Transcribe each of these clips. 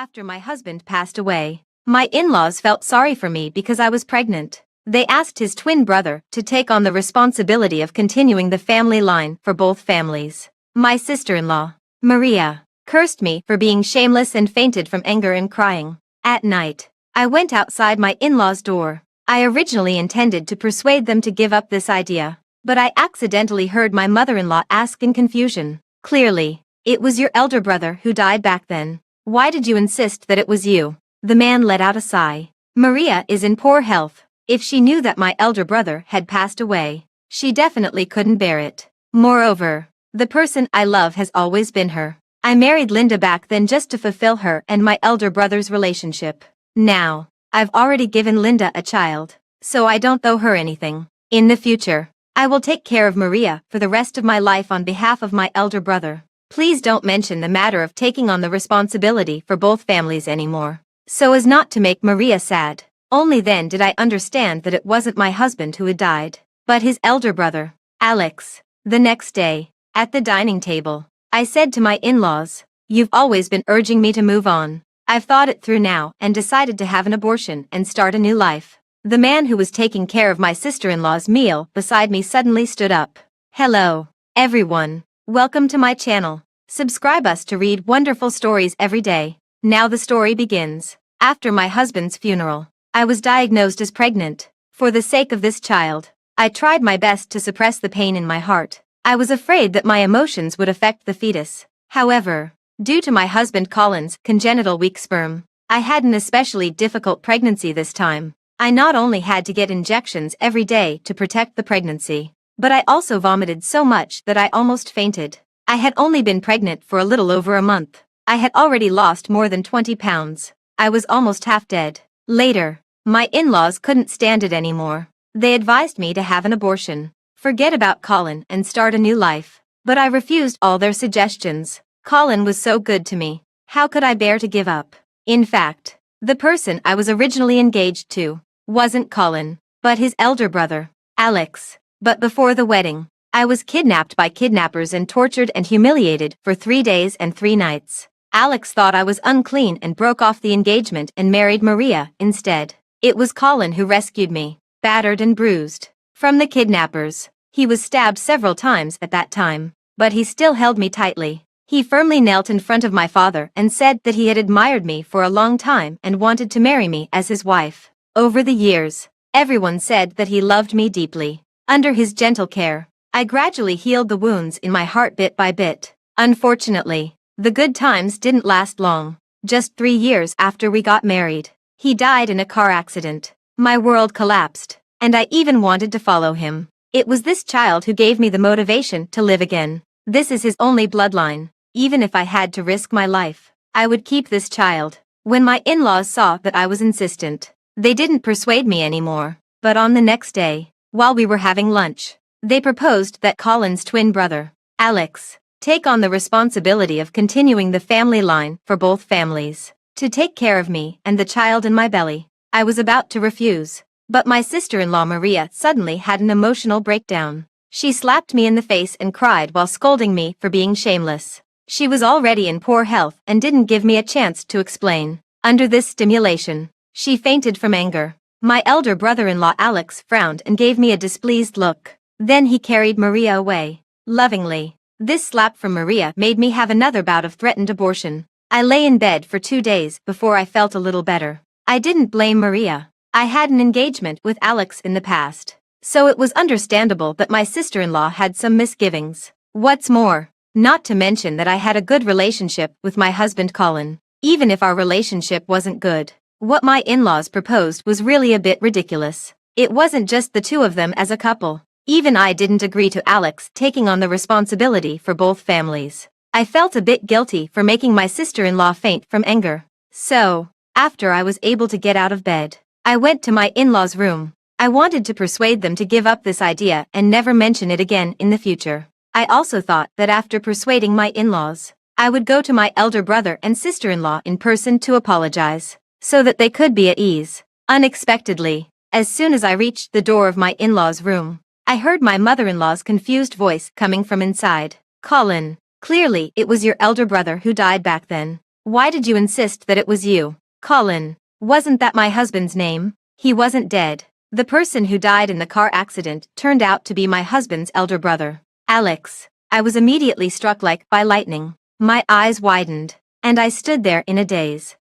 After my husband passed away, my in-laws felt sorry for me because I was pregnant. They asked his twin brother to take on the responsibility of continuing the family line for both families. My sister-in-law, Maria, cursed me for being shameless and fainted from anger and crying. At night, I went outside my in-laws' door. I originally intended to persuade them to give up this idea, but I accidentally heard my mother-in-law ask in confusion, "Clearly, it was your elder brother who died back then. Why did you insist that it was you?" The man let out a sigh. Maria is in poor health. If she knew that my elder brother had passed away, she definitely couldn't bear it. Moreover, the person I love has always been her. I married Linda back then just to fulfill her and my elder brother's relationship. Now, I've already given Linda a child, so I don't owe her anything. In the future, I will take care of Maria for the rest of my life on behalf of my elder brother. Please don't mention the matter of taking on the responsibility for both families anymore, so as not to make Maria sad. Only then did I understand that it wasn't my husband who had died, but his elder brother, Alex. The next day, at the dining table, I said to my in-laws, "You've always been urging me to move on. I've thought it through now and decided to have an abortion and start a new life." The man who was taking care of my sister-in-law's meal beside me suddenly stood up. "Hello, everyone. Welcome to my channel. Subscribe us to read wonderful stories every day." Now the story begins. After my husband's funeral, I was diagnosed as pregnant. For the sake of this child, I tried my best to suppress the pain in my heart. I was afraid that my emotions would affect the fetus. However, due to my husband Colin's congenital weak sperm, I had an especially difficult pregnancy this time. I not only had to get injections every day to protect the pregnancy, but I also vomited so much that I almost fainted. I had only been pregnant for a little over a month. I had already lost more than 20 pounds. I was almost half dead. Later, my in-laws couldn't stand it anymore. They advised me to have an abortion, forget about Colin and start a new life. But I refused all their suggestions. Colin was so good to me. How could I bear to give up? In fact, the person I was originally engaged to wasn't Colin, but his elder brother, Alex. But before the wedding, I was kidnapped by kidnappers and tortured and humiliated for 3 days and 3 nights. Alex thought I was unclean and broke off the engagement and married Maria instead. It was Colin who rescued me, battered and bruised, from the kidnappers. He was stabbed several times at that time, but he still held me tightly. He firmly knelt in front of my father and said that he had admired me for a long time and wanted to marry me as his wife. Over the years, everyone said that he loved me deeply. Under his gentle care, I gradually healed the wounds in my heart bit by bit. Unfortunately, the good times didn't last long. Just 3 years after we got married, he died in a car accident. My world collapsed, and I even wanted to follow him. It was this child who gave me the motivation to live again. This is his only bloodline. Even if I had to risk my life, I would keep this child. When my in-laws saw that I was insistent, they didn't persuade me anymore. But on the next day, while we were having lunch, they proposed that Colin's twin brother, Alex, take on the responsibility of continuing the family line for both families, to take care of me and the child in my belly. I was about to refuse, but my sister-in-law Maria suddenly had an emotional breakdown. She slapped me in the face and cried while scolding me for being shameless. She was already in poor health and didn't give me a chance to explain. Under this stimulation, she fainted from anger. My elder brother-in-law Alex frowned and gave me a displeased look. Then he carried Maria away, lovingly. This slap from Maria made me have another bout of threatened abortion. I lay in bed for 2 days before I felt a little better. I didn't blame Maria. I had an engagement with Alex in the past, so it was understandable that my sister-in-law had some misgivings. What's more, not to mention that I had a good relationship with my husband Colin. Even if our relationship wasn't good, what my in-laws proposed was really a bit ridiculous. It wasn't just the two of them as a couple. Even I didn't agree to Alex taking on the responsibility for both families. I felt a bit guilty for making my sister-in-law faint from anger. So, after I was able to get out of bed, I went to my in-laws' room. I wanted to persuade them to give up this idea and never mention it again in the future. I also thought that after persuading my in-laws, I would go to my elder brother and sister-in-law in person to apologize, so that they could be at ease. Unexpectedly, as soon as I reached the door of my in-laws' room, I heard my mother-in-law's confused voice coming from inside. "Colin, clearly it was your elder brother who died back then. Why did you insist that it was you? Colin. Wasn't that my husband's name? He wasn't dead. The person who died in the car accident turned out to be my husband's elder brother, Alex. I was immediately struck like by lightning. My eyes widened, and I stood there in a daze.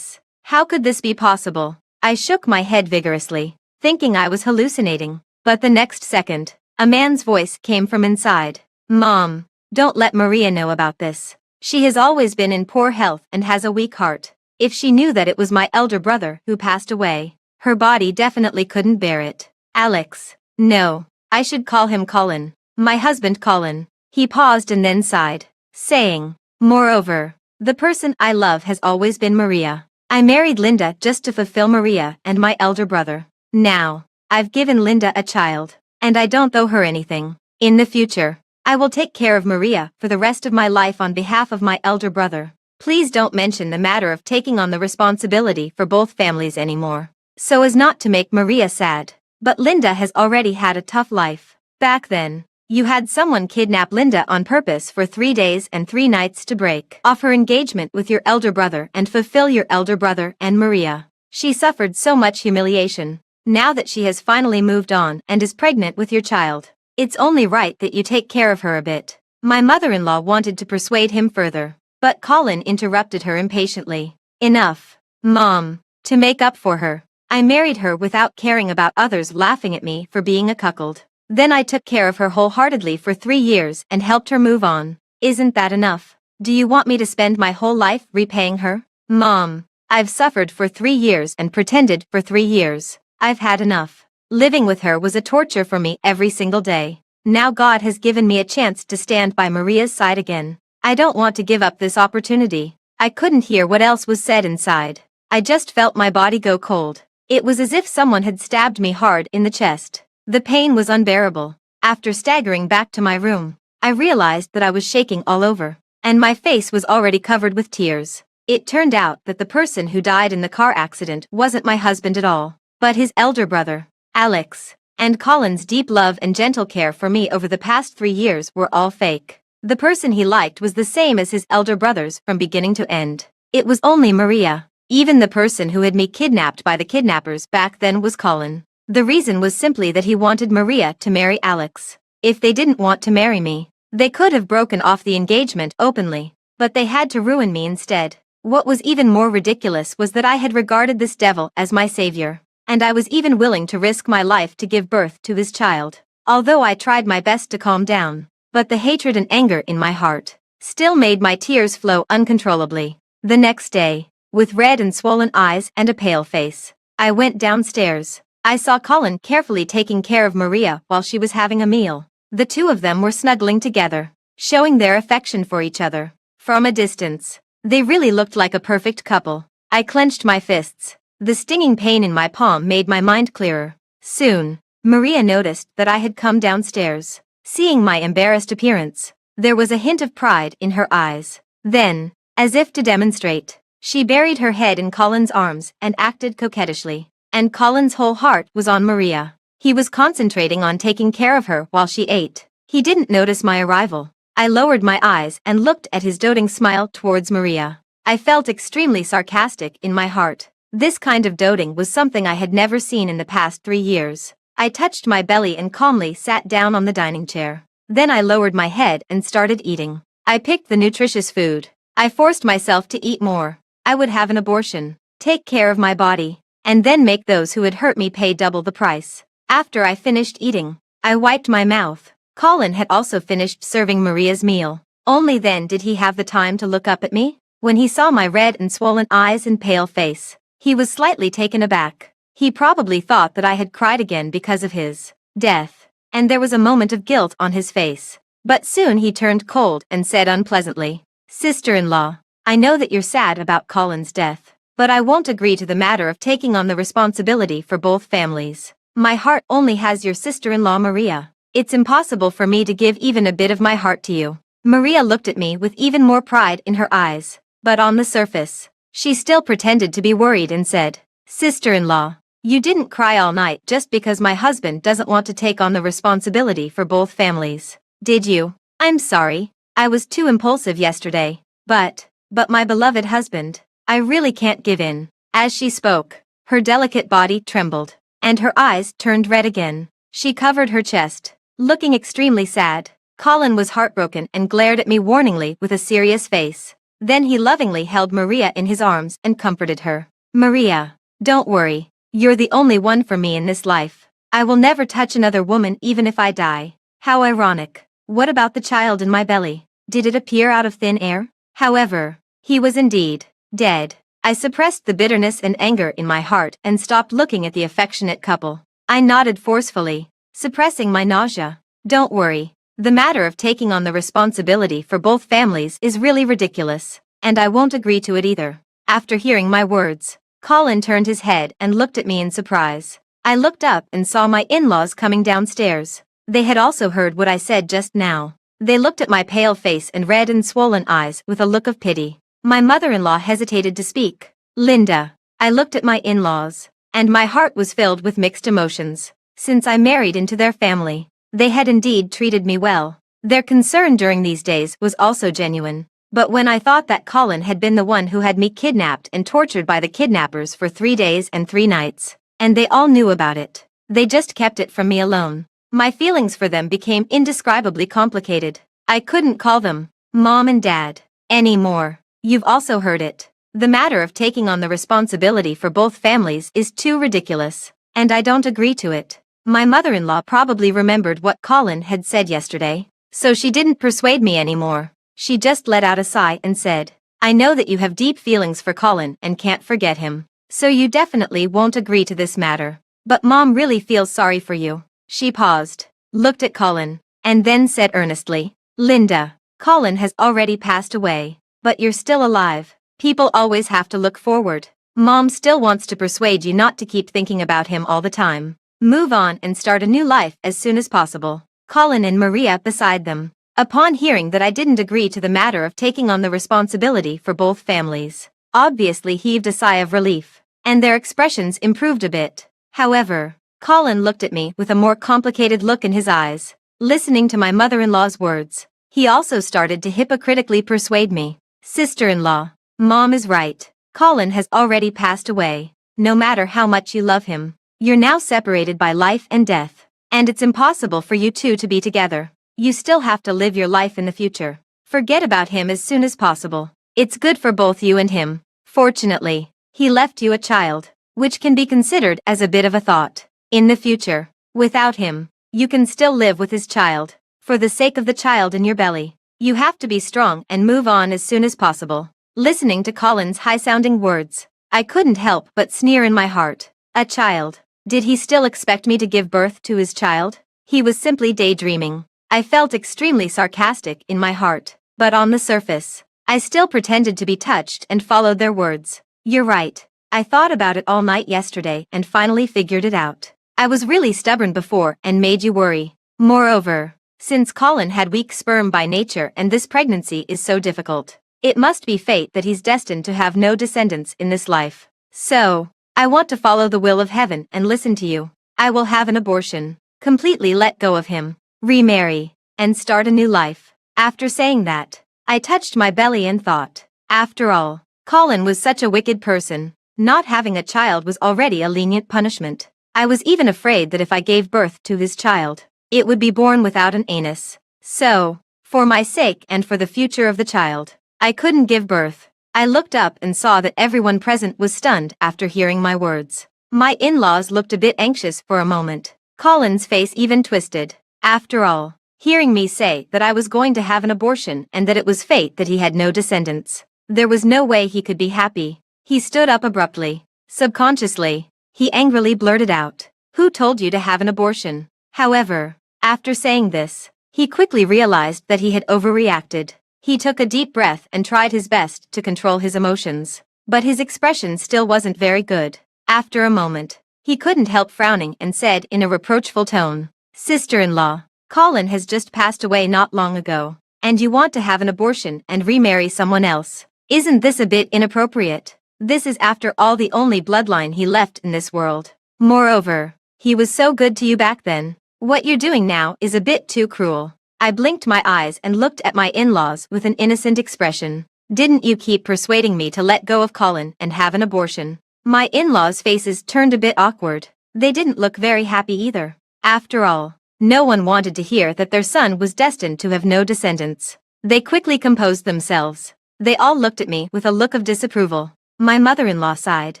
How could this be possible? I shook my head vigorously, thinking I was hallucinating. But the next second, a man's voice came from inside. Mom, don't let Maria know about this. She has always been in poor health and has a weak heart. If she knew that it was my elder brother who passed away, her body definitely couldn't bear it. Alex. No, I should call him Colin. My husband Colin. He paused and then sighed, saying, moreover, the person I love has always been Maria. I married Linda just to fulfill Maria and my elder brother. Now, I've given Linda a child, and I don't owe her anything. In the future, I will take care of Maria for the rest of my life on behalf of my elder brother. Please don't mention the matter of taking on the responsibility for both families anymore, so as not to make Maria sad. But Linda has already had a tough life. Back then, you had someone kidnap Linda on purpose for 3 days and 3 nights to break off her engagement with your elder brother and fulfill your elder brother and Maria. She suffered so much humiliation. Now that she has finally moved on and is pregnant with your child, it's only right that you take care of her a bit. My mother-in-law wanted to persuade him further, but Colin interrupted her impatiently. Enough, Mom. To make up for her, I married her without caring about others laughing at me for being a cuckold. Then I took care of her wholeheartedly for 3 years and helped her move on. Isn't that enough? Do you want me to spend my whole life repaying her? Mom, I've suffered for 3 years and pretended for 3 years. I've had enough. Living with her was a torture for me every single day. Now God has given me a chance to stand by Maria's side again. I don't want to give up this opportunity. I couldn't hear what else was said inside. I just felt my body go cold. It was as if someone had stabbed me hard in the chest. The pain was unbearable. After staggering back to my room, I realized that I was shaking all over, and my face was already covered with tears. It turned out that the person who died in the car accident wasn't my husband at all, but his elder brother, Alex. And Colin's deep love and gentle care for me over the past 3 years were all fake. The person he liked was the same as his elder brothers from beginning to end. It was only Maria. Even the person who had me kidnapped by the kidnappers back then was Colin. The reason was simply that he wanted Maria to marry Alex. If they didn't want to marry me, they could have broken off the engagement openly, but they had to ruin me instead. What was even more ridiculous was that I had regarded this devil as my savior, and I was even willing to risk my life to give birth to his child. Although I tried my best to calm down, but the hatred and anger in my heart still made my tears flow uncontrollably. The next day, with red and swollen eyes and a pale face, I went downstairs. I saw Colin carefully taking care of Maria while she was having a meal. The two of them were snuggling together, showing their affection for each other. From a distance, they really looked like a perfect couple. I clenched my fists. The stinging pain in my palm made my mind clearer. Soon, Maria noticed that I had come downstairs. Seeing my embarrassed appearance, there was a hint of pride in her eyes. Then, as if to demonstrate, she buried her head in Colin's arms and acted coquettishly. And Colin's whole heart was on Maria. He was concentrating on taking care of her while she ate. He didn't notice my arrival. I lowered my eyes and looked at his doting smile towards Maria. I felt extremely sarcastic in my heart. This kind of doting was something I had never seen in the past 3 years. I touched my belly and calmly sat down on the dining chair. Then I lowered my head and started eating. I picked the nutritious food. I forced myself to eat more. I would have an abortion, take care of my body, and then make those who had hurt me pay double the price. After I finished eating, I wiped my mouth. Colin had also finished serving Maria's meal. Only then did he have the time to look up at me. When he saw my red and swollen eyes and pale face, he was slightly taken aback. He probably thought that I had cried again because of his death, and there was a moment of guilt on his face. But soon he turned cold and said unpleasantly, "Sister-in-law, I know that you're sad about Colin's death, but I won't agree to the matter of taking on the responsibility for both families. My heart only has your sister-in-law Maria. It's impossible for me to give even a bit of my heart to you." Maria looked at me with even more pride in her eyes, but on the surface, she still pretended to be worried and said, "Sister-in-law, you didn't cry all night just because my husband doesn't want to take on the responsibility for both families, did you?" "I'm sorry, I was too impulsive yesterday, but But my beloved husband, I really can't give in. As she spoke, her delicate body trembled, and her eyes turned red again. She covered her chest, looking extremely sad. Colin was heartbroken and glared at me warningly with a serious face. Then he lovingly held Maria in his arms and comforted her. Maria, don't worry. You're the only one for me in this life. I will never touch another woman even if I die. How ironic. What about the child in my belly? Did it appear out of thin air? However, he was indeed dead. I suppressed the bitterness and anger in my heart and stopped looking at the affectionate couple. I nodded forcefully, suppressing my nausea. Don't worry. The matter of taking on the responsibility for both families is really ridiculous, and I won't agree to it either. After hearing my words, Colin turned his head and looked at me in surprise. I looked up and saw my in-laws coming downstairs. They had also heard what I said just now. They looked at my pale face and red and swollen eyes with a look of pity. My mother-in-law hesitated to speak. Linda. I looked at my in-laws, and my heart was filled with mixed emotions. Since I married into their family, they had indeed treated me well. Their concern during these days was also genuine. But when I thought that Colin had been the one who had me kidnapped and tortured by the kidnappers for 3 days and 3 nights, and they all knew about it, they just kept it from me alone. My feelings for them became indescribably complicated. I couldn't call them Mom and Dad anymore. You've also heard it. The matter of taking on the responsibility for both families is too ridiculous, and I don't agree to it. My mother-in-law probably remembered what Colin had said yesterday, so she didn't persuade me anymore. She just let out a sigh and said, I know that you have deep feelings for Colin and can't forget him, so you definitely won't agree to this matter. But Mom really feels sorry for you. She paused, looked at Colin, and then said earnestly, Linda, Colin has already passed away, but you're still alive. People always have to look forward. Mom still wants to persuade you not to keep thinking about him all the time. Move on and start a new life as soon as possible. Colin and Maria beside them. Upon hearing that I didn't agree to the matter of taking on the responsibility for both families, obviously heaved a sigh of relief, and their expressions improved a bit. However, Colin looked at me with a more complicated look in his eyes. Listening to my mother-in-law's words, he also started to hypocritically persuade me. Sister-in-law, Mom is right. Colin has already passed away. No matter how much you love him, you're now separated by life and death, and it's impossible for you two to be together. You still have to live your life in the future. Forget about him as soon as possible. It's good for both you and him. Fortunately, he left you a child, which can be considered as a bit of a thought. In the future, without him, you can still live with his child. For the sake of the child in your belly, you have to be strong and move on as soon as possible. Listening to Colin's high-sounding words, I couldn't help but sneer in my heart. A child. Did he still expect me to give birth to his child? He was simply daydreaming. I felt extremely sarcastic in my heart, but on the surface, I still pretended to be touched and followed their words. You're right. I thought about it all night yesterday and finally figured it out. I was really stubborn before and made you worry. Moreover, since Colin had weak sperm by nature and this pregnancy is so difficult, it must be fate that he's destined to have no descendants in this life. So, I want to follow the will of heaven and listen to you. I will have an abortion, completely let go of him, remarry, and start a new life. After saying that, I touched my belly and thought, after all, Colin was such a wicked person. Not having a child was already a lenient punishment. I was even afraid that if I gave birth to his child, it would be born without an anus. So, for my sake and for the future of the child, I couldn't give birth. I looked up and saw that everyone present was stunned after hearing my words. My in-laws looked a bit anxious for a moment. Colin's face even twisted. After all, hearing me say that I was going to have an abortion and that it was fate that he had no descendants, there was no way he could be happy. He stood up abruptly. Subconsciously, he angrily blurted out, "Who told you to have an abortion?" However, after saying this, he quickly realized that he had overreacted. He took a deep breath and tried his best to control his emotions, but his expression still wasn't very good. After a moment, he couldn't help frowning and said in a reproachful tone, "Sister-in-law, Colin has just passed away not long ago, and you want to have an abortion and remarry someone else. Isn't this a bit inappropriate? This is after all the only bloodline he left in this world. Moreover, he was so good to you back then. What you're doing now is a bit too cruel." I blinked my eyes and looked at my in-laws with an innocent expression. Didn't you keep persuading me to let go of Colin and have an abortion? My in-laws' faces turned a bit awkward. They didn't look very happy either. After all, no one wanted to hear that their son was destined to have no descendants. They quickly composed themselves. They all looked at me with a look of disapproval. My mother-in-law sighed.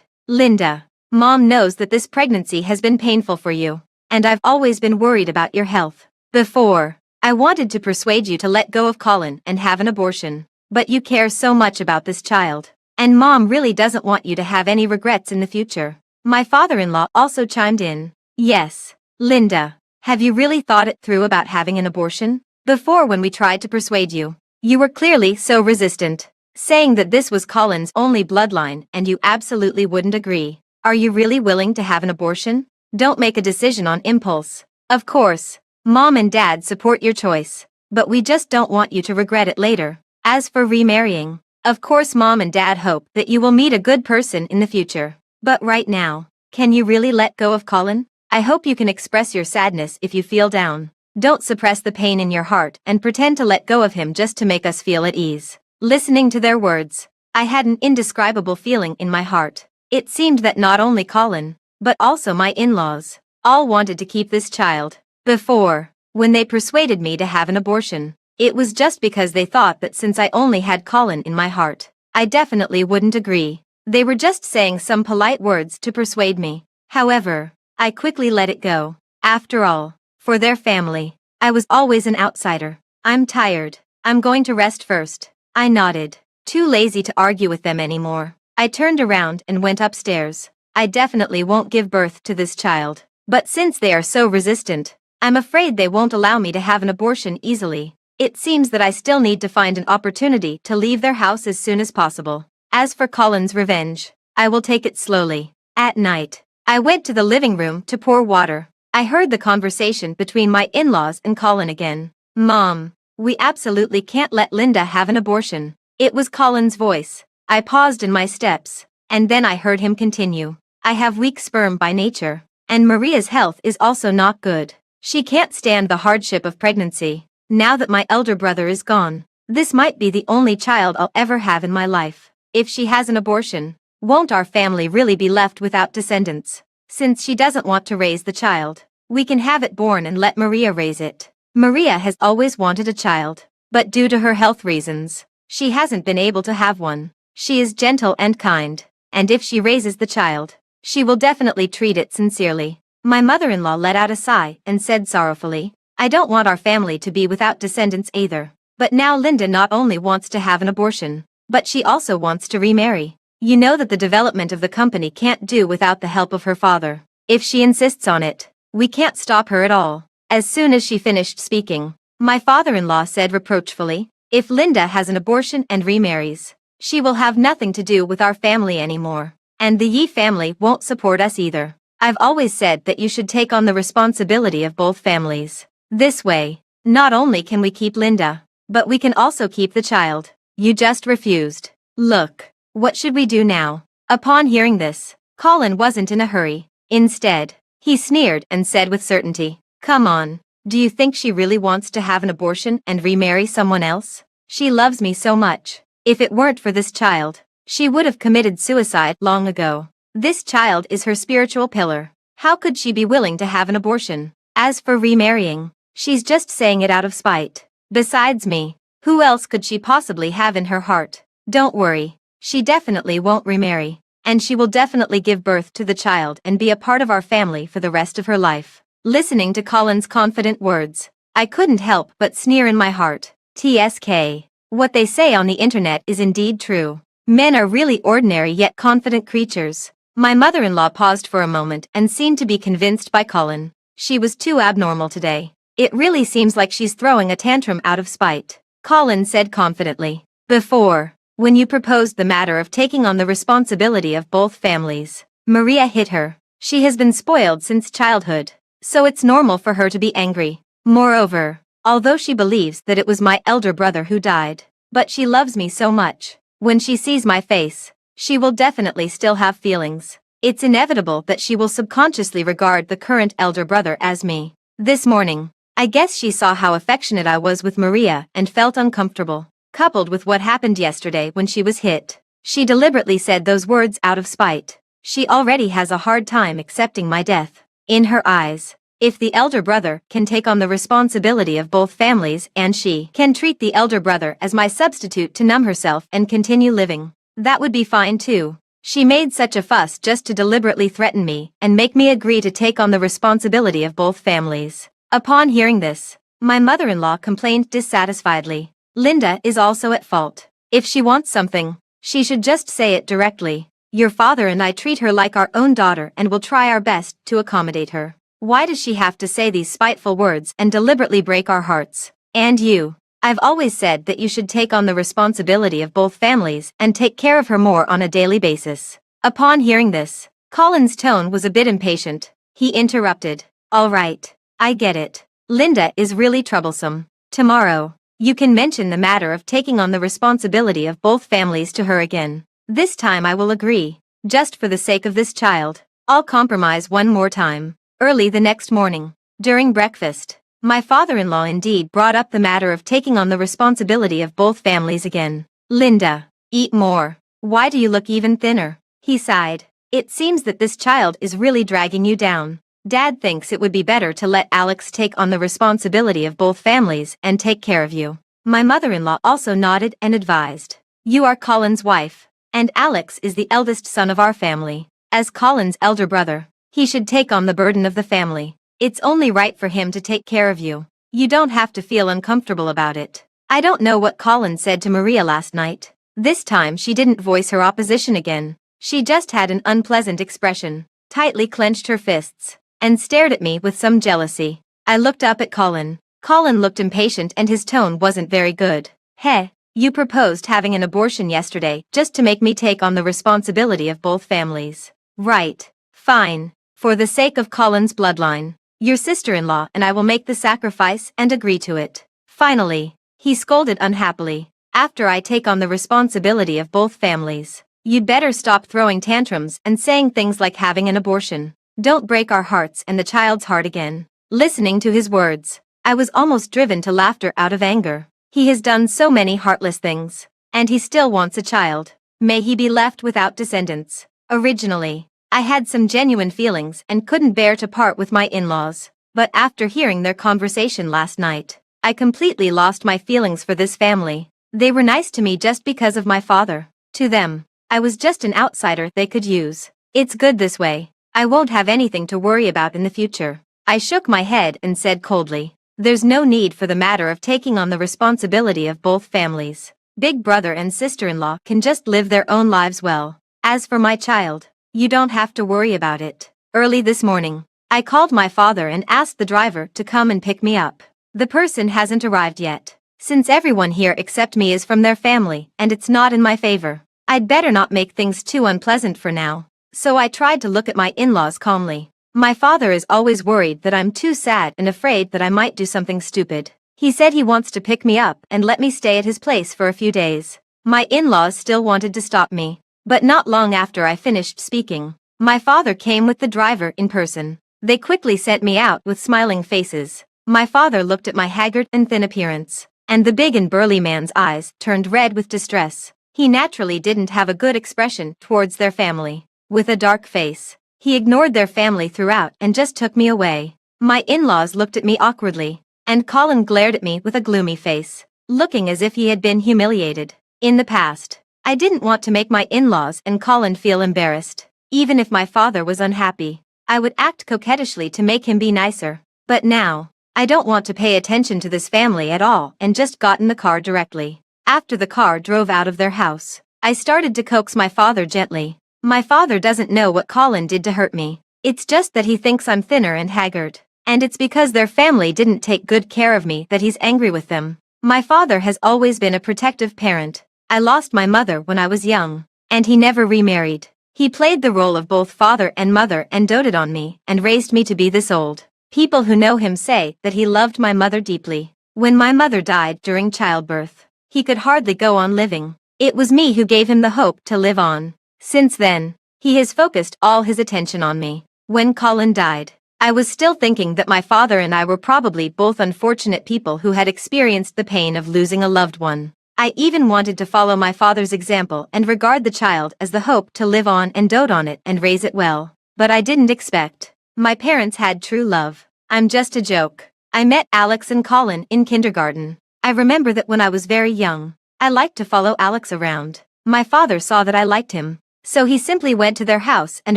Linda, Mom knows that this pregnancy has been painful for you, and I've always been worried about your health. Before, I wanted to persuade you to let go of Colin and have an abortion, but you care so much about this child, and Mom really doesn't want you to have any regrets in the future. My father-in-law also chimed in. Yes, Linda, have you really thought it through about having an abortion? Before, when we tried to persuade you, you were clearly so resistant, saying that this was Colin's only bloodline and you absolutely wouldn't agree. Are you really willing to have an abortion? Don't make a decision on impulse. Of course, Mom and Dad support your choice, but we just don't want you to regret it later. As for remarrying, of course Mom and Dad hope that you will meet a good person in the future. But right now, can you really let go of Colin? I hope you can express your sadness if you feel down. Don't suppress the pain in your heart and pretend to let go of him just to make us feel at ease. Listening to their words, I had an indescribable feeling in my heart. It seemed that not only Colin, but also my in-laws, all wanted to keep this child. Before, when they persuaded me to have an abortion, it was just because they thought that since I only had Colin in my heart, I definitely wouldn't agree. They were just saying some polite words to persuade me. However, I quickly let it go. After all, for their family, I was always an outsider. I'm tired. I'm going to rest first. I nodded, too lazy to argue with them anymore. I turned around and went upstairs. I definitely won't give birth to this child. But since they are so resistant, I'm afraid they won't allow me to have an abortion easily. It seems that I still need to find an opportunity to leave their house as soon as possible. As for Colin's revenge, I will take it slowly. At night, I went to the living room to pour water. I heard the conversation between my in-laws and Colin again. Mom, we absolutely can't let Linda have an abortion. It was Colin's voice. I paused in my steps, and then I heard him continue. I have weak sperm by nature, and Maria's health is also not good. She can't stand the hardship of pregnancy. Now that my elder brother is gone, this might be the only child I'll ever have in my life. If she has an abortion, won't our family really be left without descendants? Since she doesn't want to raise the child, we can have it born and let Maria raise it. Maria has always wanted a child, but due to her health reasons, she hasn't been able to have one. She is gentle and kind, and if she raises the child, she will definitely treat it sincerely. My mother-in-law let out a sigh and said sorrowfully, I don't want our family to be without descendants either. But now Linda not only wants to have an abortion, but she also wants to remarry. You know that the development of the company can't do without the help of her father. If she insists on it, we can't stop her at all. As soon as she finished speaking, my father-in-law said reproachfully, if Linda has an abortion and remarries, she will have nothing to do with our family anymore. And the Yi family won't support us either. I've always said that you should take on the responsibility of both families. This way, not only can we keep Linda, but we can also keep the child. You just refused. Look, what should we do now? Upon hearing this, Colin wasn't in a hurry. Instead, he sneered and said with certainty, come on, do you think she really wants to have an abortion and remarry someone else? She loves me so much. If it weren't for this child, she would have committed suicide long ago. This child is her spiritual pillar. How could she be willing to have an abortion? As for remarrying, she's just saying it out of spite. Besides me, who else could she possibly have in her heart? Don't worry, she definitely won't remarry, and she will definitely give birth to the child and be a part of our family for the rest of her life. Listening to Colin's confident words, I couldn't help but sneer in my heart. TSK. What they say on the internet is indeed true. Men are really ordinary yet confident creatures. My mother-in-law paused for a moment and seemed to be convinced by Colin. She was too abnormal today. It really seems like she's throwing a tantrum out of spite. Colin said confidently. Before, when you proposed the matter of taking on the responsibility of both families, Maria hit her. She has been spoiled since childhood, so it's normal for her to be angry. Moreover, although she believes that it was my elder brother who died, but she loves me so much, when she sees my face, she will definitely still have feelings. It's inevitable that she will subconsciously regard the current elder brother as me. This morning, I guess she saw how affectionate I was with Maria and felt uncomfortable. coupled with what happened yesterday when she was hit. She deliberately said those words out of spite. She already has a hard time accepting my death. In her eyes, if the elder brother can take on the responsibility of both families and she can treat the elder brother as my substitute to numb herself and continue living, that would be fine too. She made such a fuss just to deliberately threaten me and make me agree to take on the responsibility of both families. Upon hearing this, my mother-in-law complained dissatisfiedly. Linda is also at fault. If she wants something, she should just say it directly. Your father and I treat her like our own daughter and will try our best to accommodate her. Why does she have to say these spiteful words and deliberately break our hearts? And you? I've always said that you should take on the responsibility of both families and take care of her more on a daily basis. Upon hearing this, Colin's tone was a bit impatient. He interrupted. All right, I get it. Linda is really troublesome. Tomorrow, you can mention the matter of taking on the responsibility of both families to her again. This time I will agree. Just for the sake of this child, I'll compromise one more time. Early the next morning, during breakfast, my father-in-law indeed brought up the matter of taking on the responsibility of both families again. Linda, eat more. Why do you look even thinner? He sighed. It seems that this child is really dragging you down. Dad thinks it would be better to let Alex take on the responsibility of both families and take care of you. My mother-in-law also nodded and advised. You are Colin's wife, and Alex is the eldest son of our family. As Colin's elder brother, he should take on the burden of the family. It's only right for him to take care of you. You don't have to feel uncomfortable about it. I don't know what Colin said to Maria last night. This time she didn't voice her opposition again. She just had an unpleasant expression, tightly clenched her fists, and stared at me with some jealousy. I looked up at Colin. Colin looked impatient and his tone wasn't very good. Hey, you proposed having an abortion yesterday just to make me take on the responsibility of both families. Right. Fine. For the sake of Colin's bloodline, your sister-in-law and I will make the sacrifice and agree to it. Finally, he scolded unhappily. After I take on the responsibility of both families, you'd better stop throwing tantrums and saying things like having an abortion. Don't break our hearts and the child's heart again. Listening to his words, I was almost driven to laughter out of anger. He has done so many heartless things, and he still wants a child. May he be left without descendants. Originally, I had some genuine feelings and couldn't bear to part with my in-laws, but after hearing their conversation last night, I completely lost my feelings for this family. They were nice to me just because of my father. To them, I was just an outsider they could use. It's good this way. I won't have anything to worry about in the future. I shook my head and said coldly, there's no need for the matter of taking on the responsibility of both families. Big brother and sister-in-law can just live their own lives well. As for my child, you don't have to worry about it. Early this morning, I called my father and asked the driver to come and pick me up. The person hasn't arrived yet. Since everyone here except me is from their family and it's not in my favor, I'd better not make things too unpleasant for now. So I tried to look at my in-laws calmly. My father is always worried that I'm too sad and afraid that I might do something stupid. He said he wants to pick me up and let me stay at his place for a few days. My in-laws still wanted to stop me. But not long after I finished speaking, my father came with the driver in person. They quickly sent me out with smiling faces. My father looked at my haggard and thin appearance, and the big and burly man's eyes turned red with distress. He naturally didn't have a good expression towards their family. With a dark face, he ignored their family throughout and just took me away. My in-laws looked at me awkwardly, and Colin glared at me with a gloomy face, looking as if he had been humiliated. In the past, I didn't want to make my in-laws and Colin feel embarrassed. Even if my father was unhappy, I would act coquettishly to make him be nicer. But now, I don't want to pay attention to this family at all and just got in the car directly. After the car drove out of their house, I started to coax my father gently. My father doesn't know what Colin did to hurt me. It's just that he thinks I'm thinner and haggard. And it's because their family didn't take good care of me that he's angry with them. My father has always been a protective parent. I lost my mother when I was young, and he never remarried. He played the role of both father and mother and doted on me and raised me to be this old. People who know him say that he loved my mother deeply. When my mother died during childbirth, he could hardly go on living. It was me who gave him the hope to live on. Since then, he has focused all his attention on me. When Colin died, I was still thinking that my father and I were probably both unfortunate people who had experienced the pain of losing a loved one. I even wanted to follow my father's example and regard the child as the hope to live on and dote on it and raise it well. But I didn't expect. My parents had true love. I'm just a joke. I met Alex and Colin in kindergarten. I remember that when I was very young, I liked to follow Alex around. My father saw that I liked him, so he simply went to their house and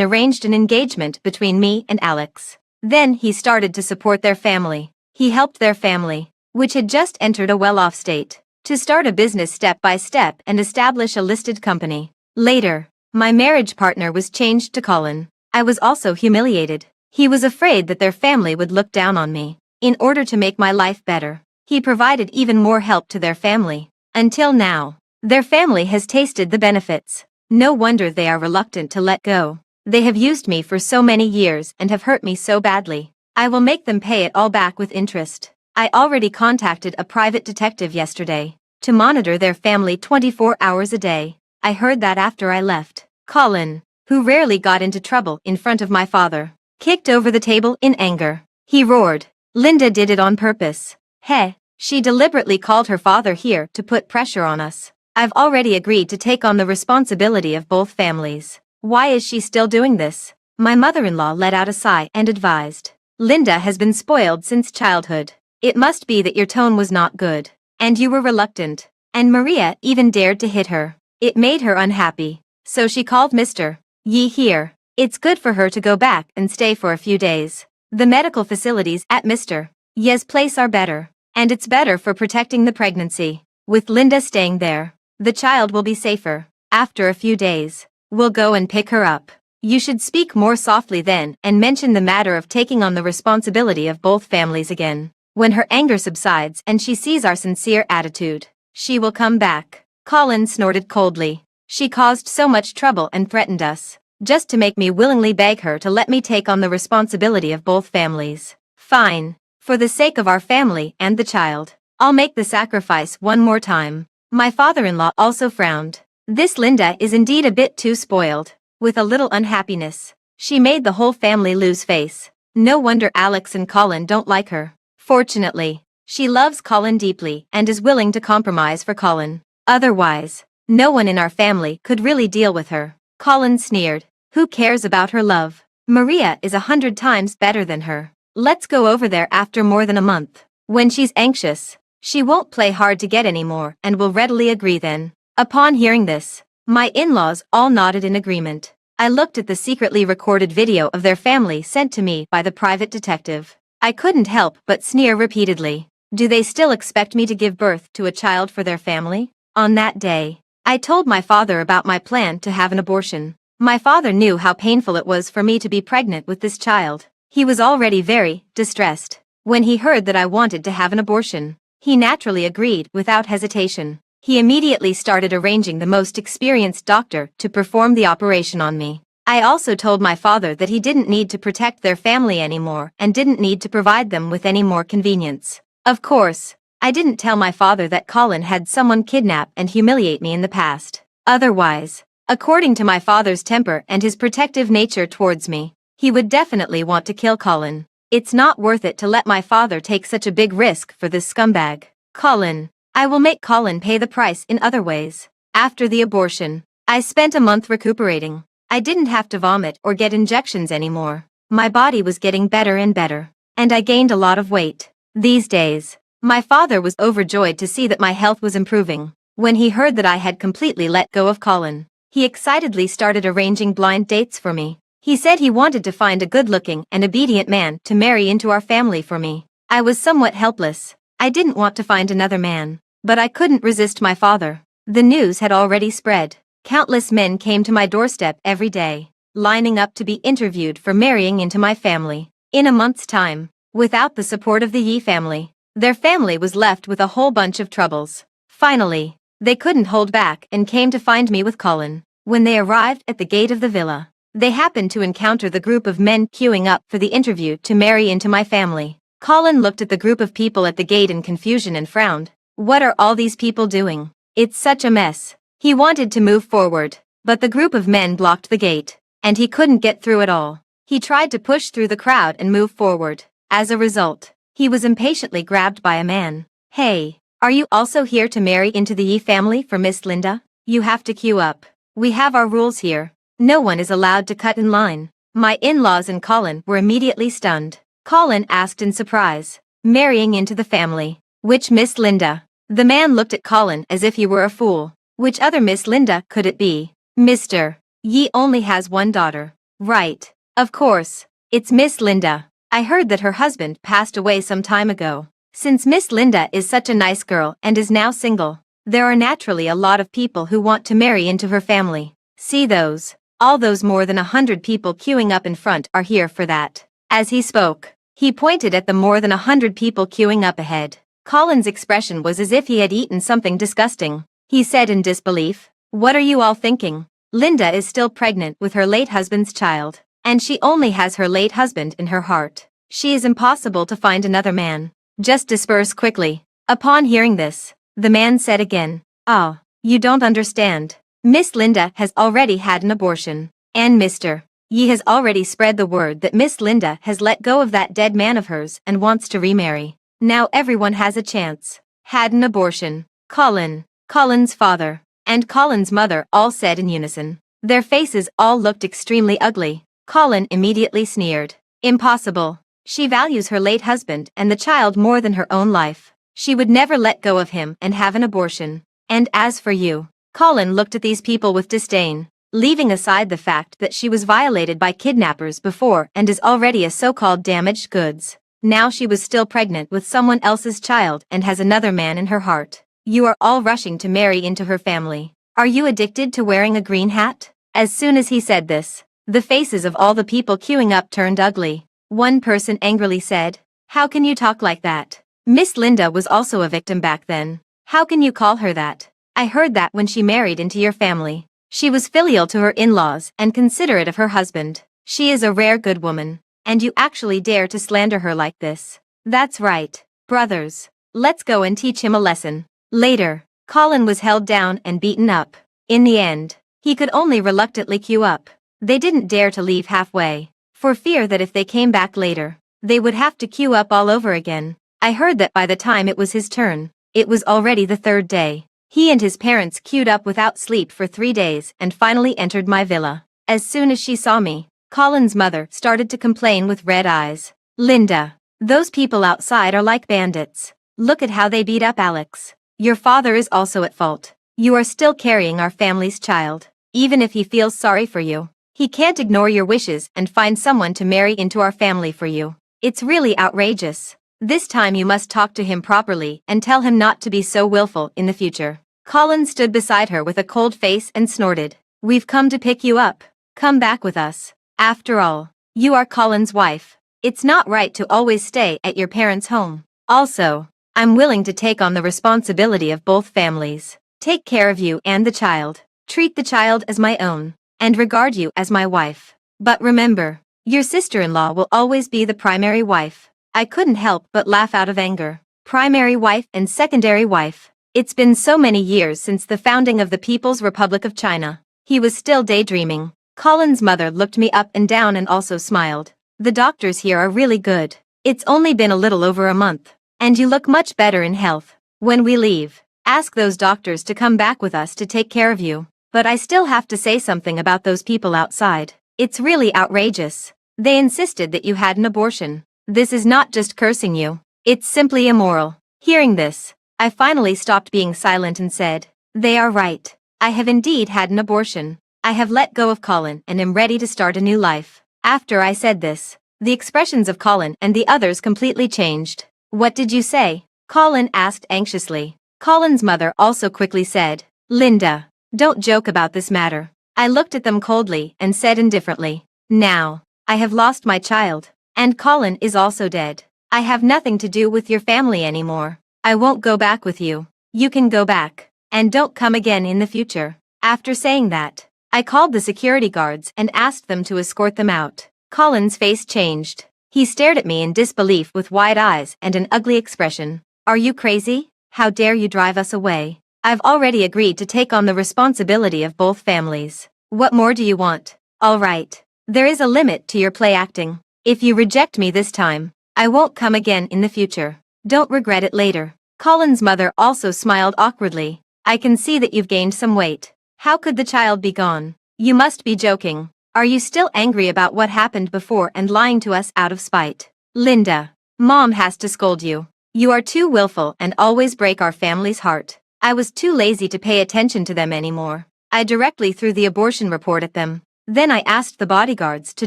arranged an engagement between me and Alex. Then he started to support their family. He helped their family, which had just entered a well-off state, to start a business step by step and establish a listed company. Later, my marriage partner was changed to Colin. I was also humiliated. He was afraid that their family would look down on me. In order to make my life better, he provided even more help to their family. Until now, their family has tasted the benefits. No wonder they are reluctant to let go. They have used me for so many years and have hurt me so badly. I will make them pay it all back with interest. I already contacted a private detective yesterday to monitor their family 24 hours a day. I heard that after I left. Colin, who rarely got into trouble in front of my father, kicked over the table in anger. He roared, "Linda did it on purpose. Heh, she deliberately called her father here to put pressure on us. I've already agreed to take on the responsibility of both families. Why is she still doing this?" My mother-in-law let out a sigh and advised, "Linda has been spoiled since childhood. It must be that your tone was not good, and you were reluctant, and Maria even dared to hit her. It made her unhappy, so she called Mr. Yi here. It's good for her to go back and stay for a few days. The medical facilities at Mr. Ye's place are better, and it's better for protecting the pregnancy. With Linda staying there, the child will be safer. After a few days, we'll go and pick her up. You should speak more softly then and mention the matter of taking on the responsibility of both families again. When her anger subsides and she sees our sincere attitude, she will come back." Colin snorted coldly. "She caused so much trouble and threatened us, just to make me willingly beg her to let me take on the responsibility of both families. Fine. For the sake of our family and the child, I'll make the sacrifice one more time." My father-in-law also frowned. This Linda is indeed a bit too spoiled. With a little unhappiness, she made the whole family lose face. No wonder Alex and Colin don't like her. Fortunately, she loves Colin deeply and is willing to compromise for Colin. Otherwise, no one in our family could really deal with her. Colin sneered. "Who cares about her love? Maria is 100 times better than her. Let's go over there after more than a month. When she's anxious, she won't play hard to get anymore and will readily agree then." Upon hearing this, my in-laws all nodded in agreement. I looked at the secretly recorded video of their family sent to me by the private detective. I couldn't help but sneer repeatedly. Do they still expect me to give birth to a child for their family? On that day, I told my father about my plan to have an abortion. My father knew how painful it was for me to be pregnant with this child. He was already very distressed. When he heard that I wanted to have an abortion, he naturally agreed without hesitation. He immediately started arranging the most experienced doctor to perform the operation on me. I also told my father that he didn't need to protect their family anymore and didn't need to provide them with any more convenience. Of course, I didn't tell my father that Colin had someone kidnap and humiliate me in the past. Otherwise, according to my father's temper and his protective nature towards me, he would definitely want to kill Colin. It's not worth it to let my father take such a big risk for this scumbag. Colin. I will make Colin pay the price in other ways. After the abortion, I spent a month recuperating. I didn't have to vomit or get injections anymore. My body was getting better and better, and I gained a lot of weight. These days, my father was overjoyed to see that my health was improving. When he heard that I had completely let go of Colin, he excitedly started arranging blind dates for me. He said he wanted to find a good-looking and obedient man to marry into our family for me. I was somewhat helpless. I didn't want to find another man, but I couldn't resist my father. The news had already spread. Countless men came to my doorstep every day, lining up to be interviewed for marrying into my family. In a month's time, without the support of the Yi family, their family was left with a whole bunch of troubles. Finally, they couldn't hold back and came to find me with Colin. When they arrived at the gate of the villa, they happened to encounter the group of men queuing up for the interview to marry into my family. Colin looked at the group of people at the gate in confusion and frowned. What are all these people doing? It's such a mess. He wanted to move forward, but the group of men blocked the gate, and he couldn't get through at all. He tried to push through the crowd and move forward. As a result, he was impatiently grabbed by a man. "Hey, Are you also here to marry into the Yi family for Miss Linda? You have to queue up. We have our rules here. No one is allowed to cut in line. My in-laws and Colin were immediately stunned. Colin asked in surprise. Marrying into the family. Which Miss Linda? The man looked at Colin as if he were a fool. Which other Miss Linda could it be? Mr. Yi only has one daughter. Right. Of course. It's Miss Linda. I heard that her husband passed away some time ago. Since Miss Linda is such a nice girl and is now single, there are naturally a lot of people who want to marry into her family. See those? All those more than 100 people queuing up in front are here for that. As he spoke, he pointed at the more than 100 people queuing up ahead. Colin's expression was as if he had eaten something disgusting. He said in disbelief, "What are you all thinking? Linda is still pregnant with her late husband's child, and she only has her late husband in her heart. She is impossible to find another man. Just disperse quickly." Upon hearing this, the man said again, "Oh, you don't understand. Miss Linda has already had an abortion, and Mr. Yi has already spread the word that Miss Linda has let go of that dead man of hers and wants to remarry. Now everyone has a chance." Had an abortion. Colin's father, and Colin's mother all said in unison. Their faces all looked extremely ugly. Colin immediately sneered. "Impossible. She values her late husband and the child more than her own life. She would never let go of him and have an abortion. And as for you," Colin looked at these people with disdain, leaving aside the fact that she was violated by kidnappers before and is already a so-called damaged goods. Now she was still pregnant with someone else's child and has another man in her heart. You are all rushing to marry into her family. Are you addicted to wearing a green hat? As soon as he said this, the faces of all the people queuing up turned ugly. One person angrily said, "How can you talk like that? Miss Linda was also a victim back then. How can you call her that? I heard that when she married into your family, she was filial to her in-laws and considerate of her husband. She is a rare good woman, and you actually dare to slander her like this. That's right, brothers. Let's go and teach him a lesson." Later, Colin was held down and beaten up. In the end, he could only reluctantly queue up. They didn't dare to leave halfway, for fear that if they came back later, they would have to queue up all over again. I heard that by the time it was his turn, it was already the third day. He and his parents queued up without sleep for 3 days and finally entered my villa. As soon as she saw me, Colin's mother started to complain with red eyes. "Linda, those people outside are like bandits. Look at how they beat up Alex. Your father is also at fault. You are still carrying our family's child. Even if he feels sorry for you, he can't ignore your wishes and find someone to marry into our family for you. It's really outrageous. This time you must talk to him properly and tell him not to be so willful in the future." Colin stood beside her with a cold face and snorted. "We've come to pick you up. Come back with us. After all, you are Colin's wife. It's not right to always stay at your parents' home. Also, I'm willing to take on the responsibility of both families. Take care of you and the child. Treat the child as my own, and regard you as my wife. But remember, your sister-in-law will always be the primary wife." I couldn't help but laugh out of anger. Primary wife and secondary wife. It's been so many years since the founding of the People's Republic of China. He was still daydreaming. Colin's mother looked me up and down and also smiled. "The doctors here are really good. It's only been a little over a month, and you look much better in health. When we leave, ask those doctors to come back with us to take care of you." But I still have to say something about those people outside. It's really outrageous. They insisted that you had an abortion. This is not just cursing you. It's simply immoral. Hearing this, I finally stopped being silent and said, "They are right. I have indeed had an abortion. I have let go of Colin and am ready to start a new life." After I said this, the expressions of Colin and the others completely changed. "What did you say?" Colin asked anxiously. Colin's mother also quickly said, "Linda, don't joke about this matter." I looked at them coldly and said indifferently, "Now, I have lost my child. And Colin is also dead. I have nothing to do with your family anymore. I won't go back with you. You can go back, and don't come again in the future." After saying that, I called the security guards and asked them to escort them out. Colin's face changed. He stared at me in disbelief with wide eyes and an ugly expression. "Are you crazy? How dare you drive us away? I've already agreed to take on the responsibility of both families. What more do you want? All right. There is a limit to your play acting. If you reject me this time, I won't come again in the future. Don't regret it later." Colin's mother also smiled awkwardly. I can see that you've gained some weight. How could the child be gone? You must be joking. Are you still angry about what happened before and lying to us out of spite? Linda. Mom has to scold you. You are too willful and always break our family's heart. I was too lazy to pay attention to them anymore. I directly threw the abortion report at them. Then I asked the bodyguards to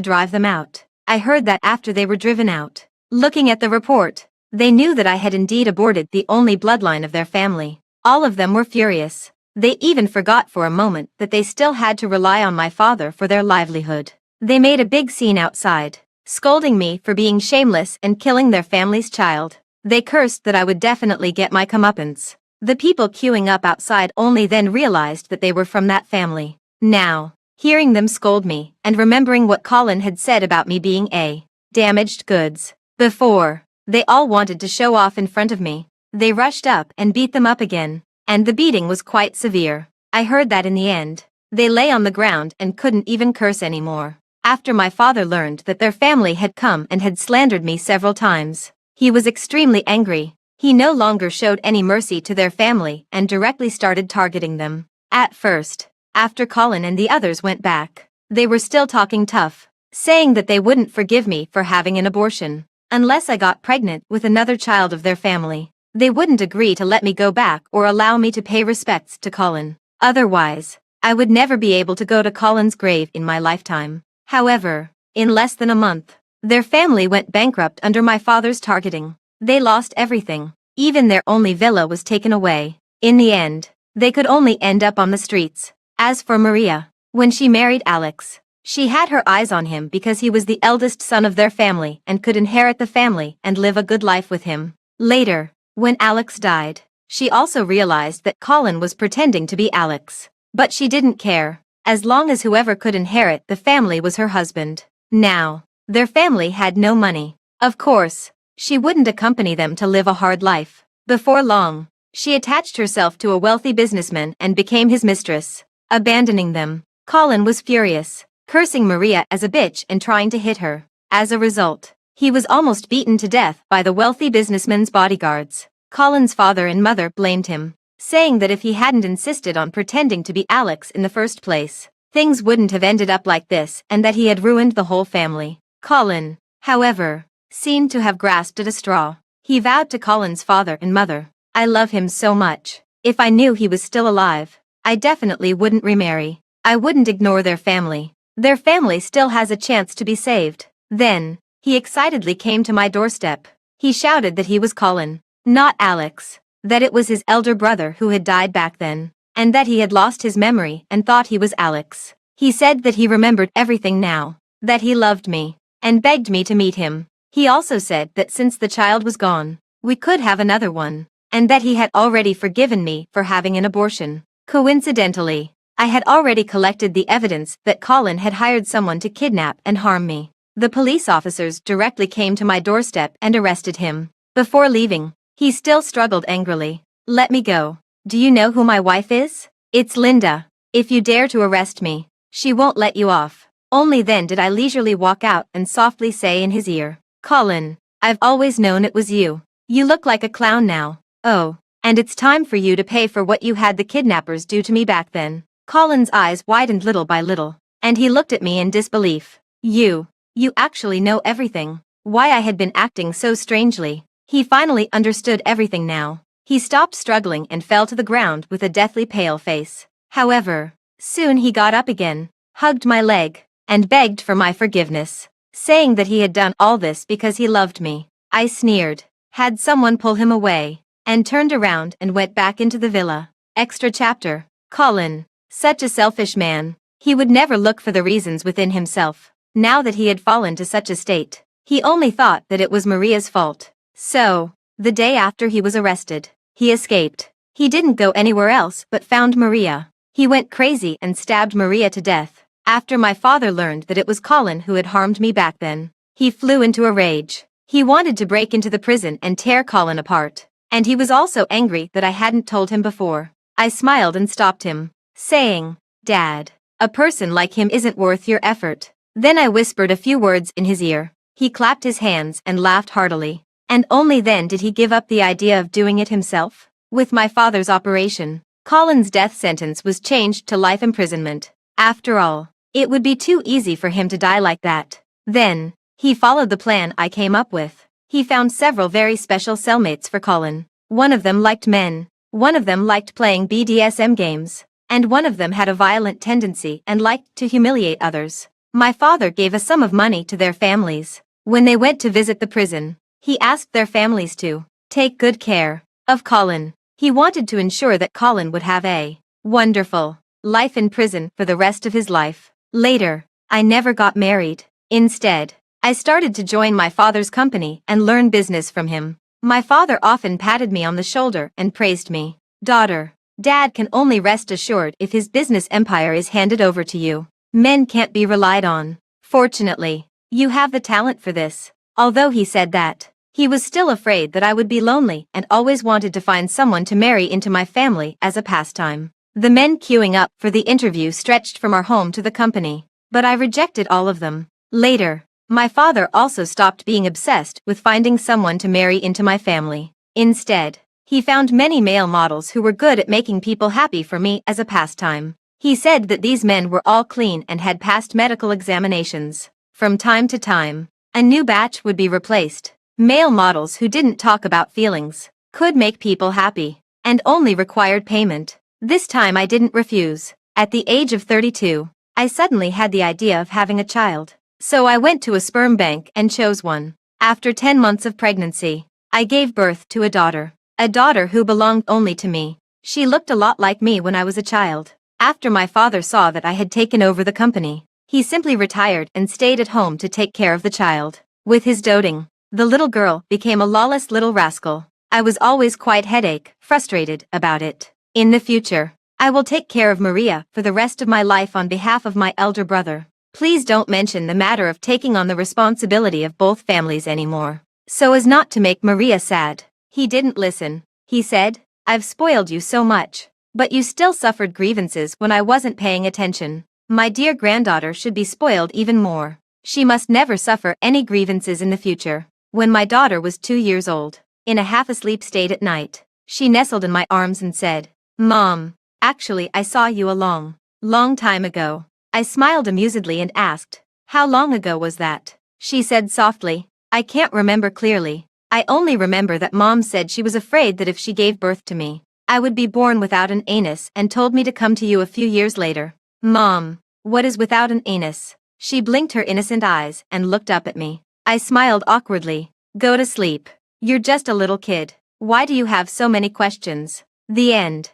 drive them out. I heard that after they were driven out. Looking at the report, they knew that I had indeed aborted the only bloodline of their family. All of them were furious. They even forgot for a moment that they still had to rely on my father for their livelihood. They made a big scene outside, scolding me for being shameless and killing their family's child. They cursed that I would definitely get my comeuppance. The people queuing up outside only then realized that they were from that family. Now, hearing them scold me, and remembering what Colin had said about me being a damaged goods before, they all wanted to show off in front of me. They rushed up and beat them up again, and the beating was quite severe. I heard that in the end, they lay on the ground and couldn't even curse anymore. After my father learned that their family had come and had slandered me several times, he was extremely angry. He no longer showed any mercy to their family and directly started targeting them. At first, after Colin and the others went back, they were still talking tough, saying that they wouldn't forgive me for having an abortion. Unless I got pregnant with another child of their family, they wouldn't agree to let me go back or allow me to pay respects to Colin. Otherwise, I would never be able to go to Colin's grave in my lifetime. However, in less than a month, their family went bankrupt under my father's targeting. They lost everything. Even their only villa was taken away. In the end, they could only end up on the streets. As for Maria, when she married Alex, she had her eyes on him because he was the eldest son of their family and could inherit the family and live a good life with him. Later, when Alex died, she also realized that Colin was pretending to be Alex. But she didn't care, as long as whoever could inherit the family was her husband. Now, their family had no money. Of course, she wouldn't accompany them to live a hard life. Before long, she attached herself to a wealthy businessman and became his mistress, abandoning them. Colin was furious, cursing Maria as a bitch and trying to hit her. As a result, he was almost beaten to death by the wealthy businessman's bodyguards. Colin's father and mother blamed him, saying that if he hadn't insisted on pretending to be Alex in the first place, things wouldn't have ended up like this and that he had ruined the whole family. Colin, however, seemed to have grasped at a straw. He vowed to Colin's father and mother, "I love him so much. If I knew he was still alive, I definitely wouldn't remarry. I wouldn't ignore their family. Their family still has a chance to be saved." Then, he excitedly came to my doorstep. He shouted that he was Colin, not Alex, that it was his elder brother who had died back then, and that he had lost his memory and thought he was Alex. He said that he remembered everything now, that he loved me, and begged me to meet him. He also said that since the child was gone, we could have another one, and that he had already forgiven me for having an abortion. Coincidentally, I had already collected the evidence that Colin had hired someone to kidnap and harm me. The police officers directly came to my doorstep and arrested him. Before leaving, he still struggled angrily. "Let me go. Do you know who my wife is? It's Linda. If you dare to arrest me, she won't let you off." Only then did I leisurely walk out and softly say in his ear, "Colin, I've always known it was you. You look like a clown now. Oh, and it's time for you to pay for what you had the kidnappers do to me back then." Colin's eyes widened little by little, and he looked at me in disbelief. You actually know everything. Why I had been acting so strangely." He finally understood everything now. He stopped struggling and fell to the ground with a deathly pale face. However, soon he got up again, hugged my leg, and begged for my forgiveness, saying that he had done all this because he loved me. I sneered, had someone pull him away, and turned around and went back into the villa. Extra chapter. Colin, such a selfish man. He would never look for the reasons within himself. Now that he had fallen to such a state, he only thought that it was Maria's fault. So, the day after he was arrested, he escaped. He didn't go anywhere else but found Maria. He went crazy and stabbed Maria to death. After my father learned that it was Colin who had harmed me back then, he flew into a rage. He wanted to break into the prison and tear Colin apart. And he was also angry that I hadn't told him before. I smiled and stopped him, saying, "Dad, a person like him isn't worth your effort." Then I whispered a few words in his ear. He clapped his hands and laughed heartily. And only then did he give up the idea of doing it himself. With my father's operation, Colin's death sentence was changed to life imprisonment. After all, it would be too easy for him to die like that. Then, he followed the plan I came up with. He found several very special cellmates for Colin. One of them liked men, one of them liked playing BDSM games, and one of them had a violent tendency and liked to humiliate others. My father gave a sum of money to their families. When they went to visit the prison, he asked their families to take good care of Colin. He wanted to ensure that Colin would have a wonderful life in prison for the rest of his life. Later, I never got married. Instead, I started to join my father's company and learn business from him. My father often patted me on the shoulder and praised me. Daughter, Dad can only rest assured if his business empire is handed over to you. Men can't be relied on. Fortunately, you have the talent for this. Although he said that, he was still afraid that I would be lonely and always wanted to find someone to marry into my family as a pastime. The men queuing up for the interview stretched from our home to the company, but I rejected all of them. Later, my father also stopped being obsessed with finding someone to marry into my family. Instead, he found many male models who were good at making people happy for me as a pastime. He said that these men were all clean and had passed medical examinations. From time to time, a new batch would be replaced. Male models who didn't talk about feelings, could make people happy, and only required payment. This time I didn't refuse. At the age of 32, I suddenly had the idea of having a child. So I went to a sperm bank and chose one. After 10 months of pregnancy, I gave birth to a daughter who belonged only to me. She looked a lot like me when I was a child. After my father saw that I had taken over the company, he simply retired and stayed at home to take care of the child. With his doting, the little girl became a lawless little rascal. I was always quite frustrated about it. In the future, I will take care of Maria for the rest of my life on behalf of my elder brother. Please don't mention the matter of taking on the responsibility of both families anymore, so as not to make Maria sad. He didn't listen. He said, I've spoiled you so much, but you still suffered grievances when I wasn't paying attention. My dear granddaughter should be spoiled even more. She must never suffer any grievances in the future. When my daughter was 2 years old, in a half-asleep state at night, she nestled in my arms and said, Mom, actually I saw you a long time ago. I smiled amusedly and asked, how long ago was that? She said softly, I can't remember clearly. I only remember that Mom said she was afraid that if she gave birth to me, I would be born without an anus and told me to come to you a few years later. Mom, what is without an anus? She blinked her innocent eyes and looked up at me. I smiled awkwardly. Go to sleep. You're just a little kid. Why do you have so many questions? The end.